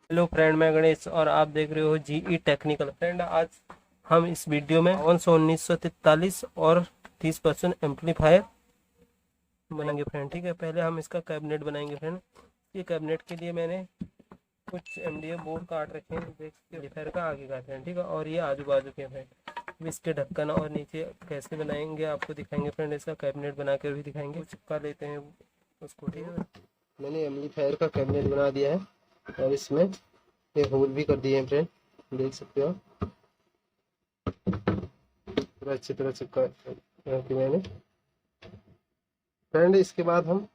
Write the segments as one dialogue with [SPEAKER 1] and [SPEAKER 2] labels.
[SPEAKER 1] Hello friend, मैं गणेश और आप देख रहे हो जीई टेक्निकल। फ्रेंड, आज हम इस वीडियो में 1943 और 30% एम्पलीफायर बनाएंगे फ्रेंड। ठीक है, पहले हम इसका कैबिनेट बनाएंगे फ्रेंड। ये कैबिनेट के लिए मैंने कुछ एमडीएफ बोर्ड काट रखे हैं, देख एम्पलीफायर का आगे का फ्रेंड। ठीक है, और ये आजू बाजू के फ्रेंड। अब इसके ढक्कन और नीचे कैसे बनाएंगे आपको दिखाएंगे फ्रेंड। इसका कैबिनेट बना कर भी दिखाएंगे। चिपका लेते हैं उसको। ठीक है, मैंने एम्पलीफायर का कैबिनेट बना दिया है और इसमें ये होल भी कर दिए हैं फ्रेंड, देख सकते हो पूरा अच्छी तरह चिपका के मैंने फ्रेंड। इसके बाद हम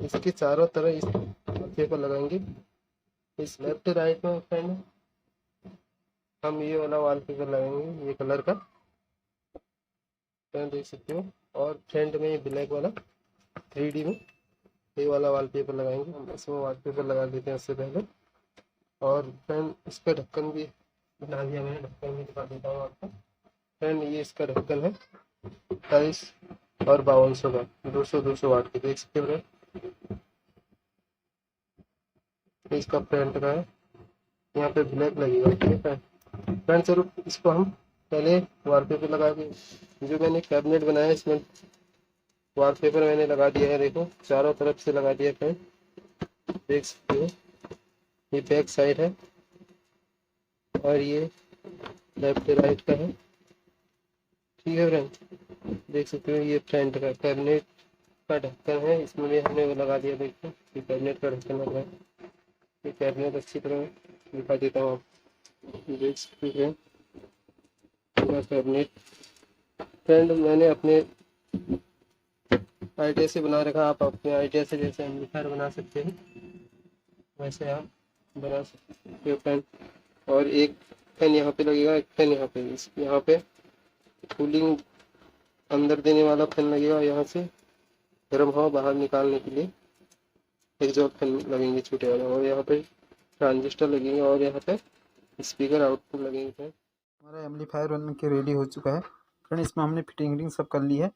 [SPEAKER 1] इसके चारों तरफ इस पेपर लगाएंगे, इस लेफ्ट राइट में फ्रेंड हम ये वाला वॉलपेपर लगाएंगे, ये कलर का फ्रेंड देख सकते हो। और फ्रंट में ये ब्लैक वाला 3D में ये वाला वॉलपेपर लगाएंगे। हम इसमें वॉलपेपर लगा देते हैं उससे पहले। और फ्रेंड इसका ढक्कन भी बना दिया मैंने, ढक्कन भी दिखा देता हूँ आपको फ्रेंड। ये इसका ढक्कन है 28 और 5200 का, 200 वाट के, देख सकते हो। इसका फ्रंट का है, यहाँ पे ब्लैक लगेगा। ठीक है फ्रेंड, चलो इसको हम पहले वॉलपेपर लगा के, जो मैंने कैबिनेट बनाया है इसमें वॉलपेपर मैंने लगा दिया है, देखो चारों तरफ से लगा दिया फ्रेंड, देख सकते हो। ये बैक साइड है और ये लेफ्ट राइट का है। ठीक है फ्रेंड, देख सकते हो। ये फ्रंट का कैबिनेट का ढक्कन है, इसमें भी हमने वो लगा दिया। देखो ये कैबिनेट का ढक्कन लगा है। ये कैबिनेट अच्छी तरह दिखा देता हूँ आप, देख सकते हैं पूरा कैबिनेट फ्रेंड। मैंने अपने आइडिया से बना रखा, आप अपने आइडिया से जैसे एम्पलीफायर बना सकते हैं वैसे आप बना सकते हो फ्रेंड। और एक फैन यहाँ पे लगेगा, एक फैन यहाँ पे, यहाँ पे कूलिंग अंदर देने वाला फैन लगेगा, यहाँ से गर्म हवा बाहर निकालने के लिए एग्जॉस्ट फैन लगेंगे छोटे वाले, और यहाँ पे ट्रांजिस्टर लगेंगे और यहाँ पे स्पीकर आउटपुट लगेंगे फ्रेंड। हमारा एम्पलीफायर बन के रेडी हो चुका है फ्रेंड। इसमें हमने फिटिंग सब कर ली है,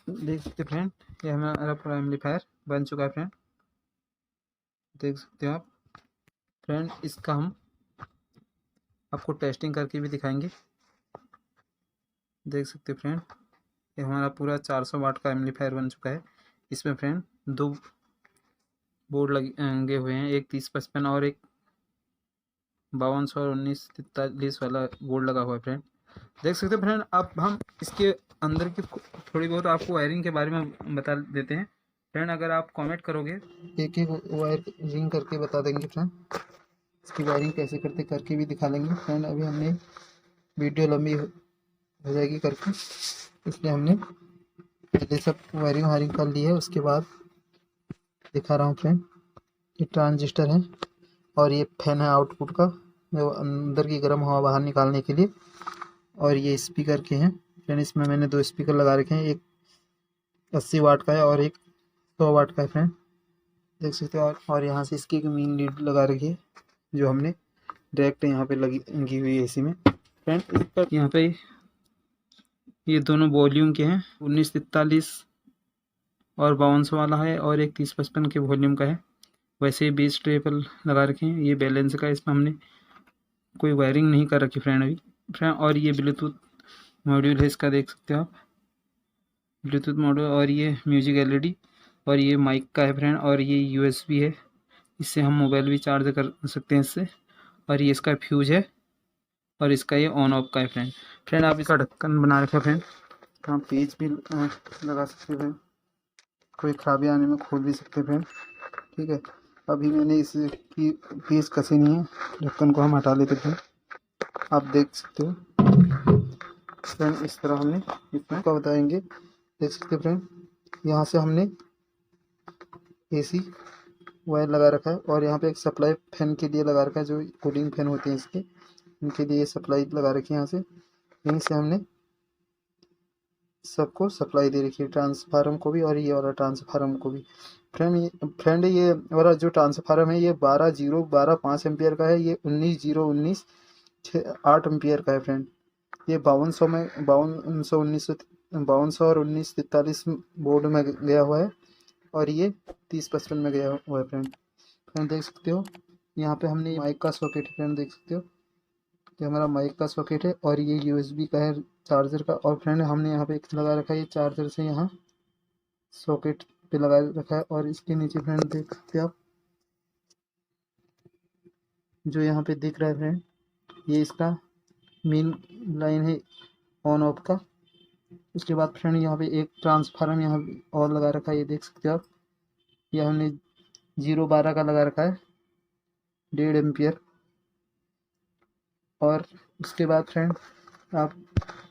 [SPEAKER 1] देख सकते फ्रेंड। ये हमारा पूरा एम्पलीफायर बन चुका है फ्रेंड, देख सकते हो आप फ्रेंड। इसका हम आपको टेस्टिंग करके भी दिखाएंगे, देख सकते फ्रेंड। ये हमारा पूरा 400 वाट का एम्पलीफायर बन चुका है। इसमें फ्रेंड दो बोर्ड लगे हुए हैं, एक 3055 और एक 5200 और 1943 वाला बोर्ड लगा हुआ है फ्रेंड, देख सकते फ्रेंड। अब हम इसके अंदर की थोड़ी बहुत आपको वायरिंग के बारे में बता देते हैं फ्रेंड। अगर आप कमेंट करोगे एक एक वायरिंग करके बता देंगे फ्रेंड। इसकी वायरिंग कैसे करते करके भी दिखा लेंगे फ्रेंड। अभी हमने वीडियो लंबी हो जाएगी करके, इसलिए हमने पहले सब वायरिंग कर ली है, उसके बाद दिखा रहा हूँ फ्रेंड। ये ट्रांजिस्टर है और ये फैन है आउटपुट का, जो अंदर की गर्म हवा बाहर निकालने के लिए। और ये स्पीकर के हैं फ्रेंड, इसमें मैंने दो स्पीकर लगा रखे हैं, एक 80 वाट का है और एक 100 वाट का है फ्रेंड, देख सकते हो। और यहाँ से इसकी एक मेन लीड लगा रखी है, जो हमने डायरेक्ट यहाँ पे लगी हुई है एसी में फ्रेंड। इस पर यहाँ पे ये दोनों वॉल्यूम के हैं, 1943 और 5200 वाला है, और एक 3055 के वॉल्यूम का है। वैसे ही बेस ट्रेबल लगा रखे हैं, ये बैलेंस का, इसमें हमने कोई वायरिंग नहीं कर रखी फ्रेंड अभी फ्रेंड। और ये ब्लूटूथ मॉड्यूल है इसका, देख सकते हो आप, ब्लूटूथ मॉड्यूल। और ये म्यूजिक एलईडी, और ये माइक का है फ्रेंड। और ये यूएसबी है, इससे हम मोबाइल भी चार्ज कर सकते हैं इससे। और ये इसका फ्यूज है, और इसका ये ऑन ऑफ का है फ्रेंड। आप इसका ढक्कन बना रखा है फ्रेंड, हम पेज भी लगा सकते हैं, कोई खराबी आने में खोल भी सकते हैं फ्रेंड। ठीक है, अभी मैंने इसकी पेज कसी नहीं है, ढक्कन को हम हटा लेते हैं, आप देख सकते हो फ्रेंड। इस तरह हमने इसमें का बताएंगे, देख सकते फ्रेंड। यहाँ से हमने एसी वायर लगा रखा है, और यहाँ पे एक सप्लाई फैन के लिए लगा रखा है, जो कूलिंग फैन होते हैं इसके, इनके लिए सप्लाई लगा रखी है। यहाँ से यहीं से हमने सबको सप्लाई दे रखी है, ट्रांसफार्मर को भी और ये वाला ट्रांसफार्मर को भी फ्रेंड। ये वाला जो ट्रांसफार्मर है ये 12 एम्पियर का है, ये 19 8 एम्पियर का है फ्रेंड। ये 5200 में 5200 और 1943 बोर्ड में गया हुआ है, और ये 3055 में गया हुआ है फ्रेंड देख सकते हो। यहाँ पे हमने माइक का सॉकेट है फ्रेंड, देख सकते हो कि हमारा माइक का सॉकेट है और ये USB का है चार्जर का। और फ्रेंड हमने यहाँ पे एक लगा रखा है, ये चार्जर से यहाँ सॉकेट पे लगा रखा है। और इसके नीचे फ्रेंड देख सकते हो आप, जो यहाँ पे दिख रहा है फ्रेंड, ये इसका मेन लाइन है ऑन ऑफ का। उसके बाद फ्रेंड यहाँ पे एक ट्रांसफार्मर यहाँ और लगा रखा है, ये देख सकते हो आप। यह हमने 012 का लगा रखा है, 1.5 एम्पियर। और उसके बाद फ्रेंड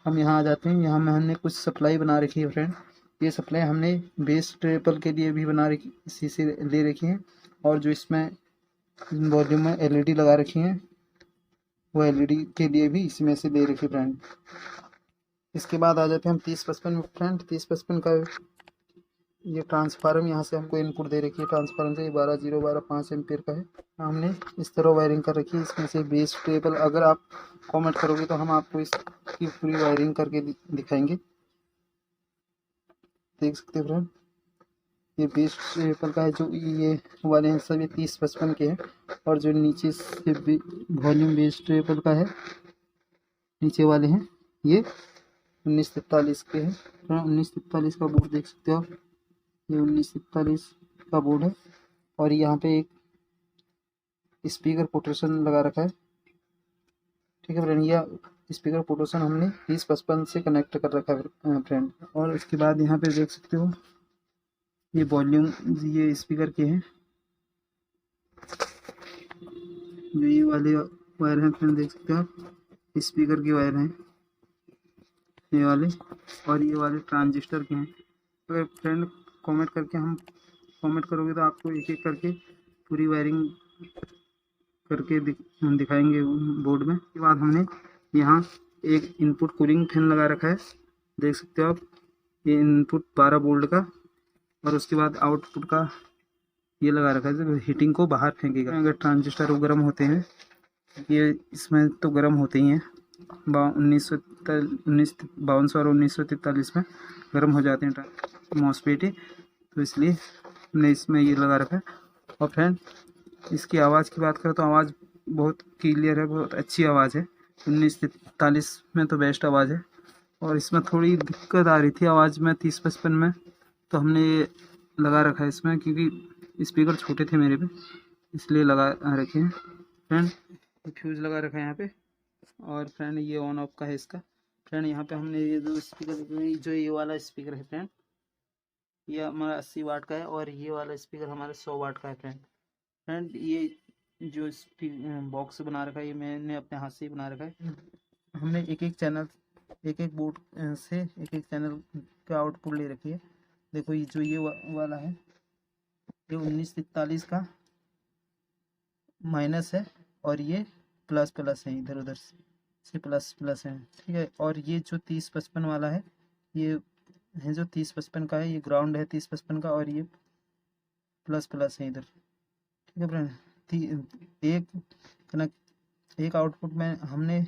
[SPEAKER 1] हम यहाँ आ जाते हैं। यहाँ में हमने कुछ सप्लाई बना रखी है फ्रेंड। ये सप्लाई हमने बेस ट्रिपल के लिए भी बना रखी, इसी से ले रखी है। और जो इसमें वॉल्यूम में LED लगा रखी हैं, वो LED के लिए भी इसमें से ले रखी फ्रेंड। इसके बाद आ जाते हैं हम 3055 में फ्रेंड। 3055 का ये ट्रांसफार्मर यहाँ से हमको इनपुट दे रखी है ट्रांसफार्मर से, 12012 5 एम्पियर का है। हमने इस तरह वायरिंग कर रखी है। इसमें से बेस ट्रेबल अगर आप कमेंट करोगे तो हम आपको इसकी पूरी वायरिंग करके दिखाएंगे। देख सकते हैं फ्रेंड, ये बेस ट्रेबल का है। जो ये वाले हैं सब ये 3055 के हैं। और जो नीचे से वॉल्यूम बेस ट्रेबल का है, नीचे वाले हैं ये 1943 के हैं। 1943 का बोर्ड देख सकते हो आप, ये 1943 का बोर्ड है। और यहाँ पे एक स्पीकर पोटेशन लगा रखा है, ठीक है फ्रेंड। यह स्पीकर पोटेशन हमने 3055 से कनेक्ट कर रखा है फ्रेंड। और उसके बाद यहाँ पे देख सकते हो ये वॉल्यूम, ये स्पीकर के हैं, जो ये वाले वायर हैं फ्रेंड, देख सकते हो आप, स्पीकर के वायर हैं ये वाले। और ये वाले ट्रांजिस्टर के हैं। तो फ्रेंड कमेंट करके हम कमेंट करोगे तो आपको एक एक करके पूरी वायरिंग करके दिखाएंगे बोर्ड में। उसके बाद हमने यहाँ एक इनपुट कूलिंग फैन लगा रखा है, देख सकते हो आप। ये इनपुट 12 वोल्ट का, और उसके बाद आउटपुट का ये लगा रखा है जो हीटिंग को बाहर फेंकेगा। अगर ट्रांजिस्टर वो गर्म होते हैं, ये इसमें तो गर्म होते ही हैं, 1952 और 1943 में गर्म हो जाते हैं मॉसफेट, तो इसलिए हमने इसमें ये लगा रखा है। और फ्रेंड इसकी आवाज़ की बात करें तो आवाज़ बहुत क्लियर है, बहुत अच्छी आवाज़ है। 1943 में तो बेस्ट आवाज़ है। और इसमें थोड़ी दिक्कत आ रही थी आवाज़ में 3055 में, तो हमने ये लगा रखा है इसमें, क्योंकि स्पीकर छोटे थे मेरे पे, इसलिए लगा रखे हैं फ्रेंड। फ्यूज़ लगा रखा है यहाँ पे। और फ्रेंड ये ऑन ऑफ का है इसका। फ्रेंड यहाँ पे हमने ये जो स्पीकर, जो ये वाला स्पीकर है फ्रेंड, ये हमारा 80 वाट का है। और ये वाला स्पीकर हमारा 100 वाट का है फ्रेंड। ये जो बॉक्स बना रखा है, ये मैंने अपने हाथ से ही बना रखा है। हमने एक एक चैनल, एक एक बोर्ड से एक एक चैनल का आउटपुट ले रखी है। देखो ये जो ये वाला है, ये 1943 का माइनस है, और ये प्लस प्लस है, इधर उधर से प्लस प्लस है, ठीक है। और ये जो 3055 वाला है, ये है जो 3055 का है, ये ग्राउंड है 3055 का, और ये प्लस प्लस है इधर, ठीक है फ्रेंड। एक आउटपुट में हमने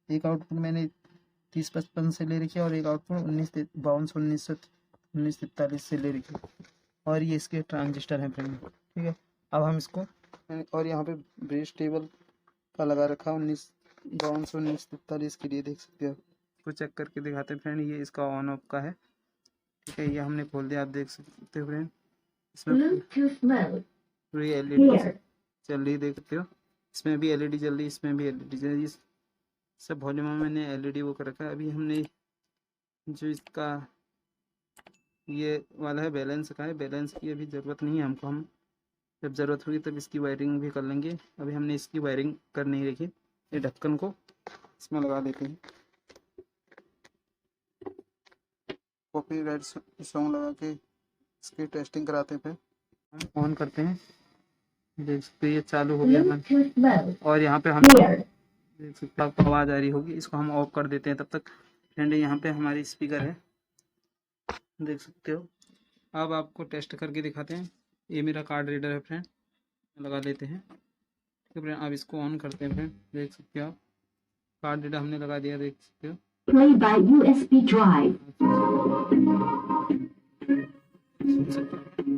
[SPEAKER 1] एक आउटपुट मैंने 3055 से ले रखी है, और एक आउटपुट 1943 से ले रखी है। और ये इसके ट्रांजिस्टर हैं फ्रेंड, ठीक है। अब हम इसको, और यहाँ पे बेस टेबल का लगा रखा 1943 के लिए, देख सकते हो। इसको चेक करके दिखाते हैं फ्रेंड। ये इसका ऑन ऑफ का है, ठीक है। ये हमने खोल दिया, आप देख सकते हो फ्रेंड। इसमें पूरी LED चल रही, देख सकते हो। इसमें भी LED जल रही, इसमें भी LED जल रही। सब वॉल्यूम में मैंने LED वो कर रखा है। अभी हमने जो इसका ये वाला है बैलेंस का है, बैलेंस की अभी ज़रूरत नहीं है हमको, हम जब ज़रूरत होगी तब इसकी वायरिंग भी कर लेंगे। अभी हमने इसकी वायरिंग कर नहीं रखी। ये ढक्कन को इसमें लगा देते हैं, कॉपीराइट सॉन्ग लगा के इसकी टेस्टिंग कराते हैं। फिर हम ऑन करते हैं, देख सकते हैं ये चालू हो गया। और यहाँ पे हम देख सकते हैं आपको आवाज़ आ रही होगी। इसको हम ऑफ कर देते हैं तब तक फ्रेंड। यहाँ पे हमारी स्पीकर है, देख सकते हो। अब आपको टेस्ट करके दिखाते हैं। ये मेरा कार्ड रीडर है फ्रेंड, लगा लेते हैं, ठीक है फ्रेंड। अब इसको ऑन करते हैं फ्रेंड, देख सकते हो आप। कार्ड रीडर हमने लगा दिया, देख सकते हो।
[SPEAKER 2] Play by USB drive.
[SPEAKER 1] सुन सकते हो।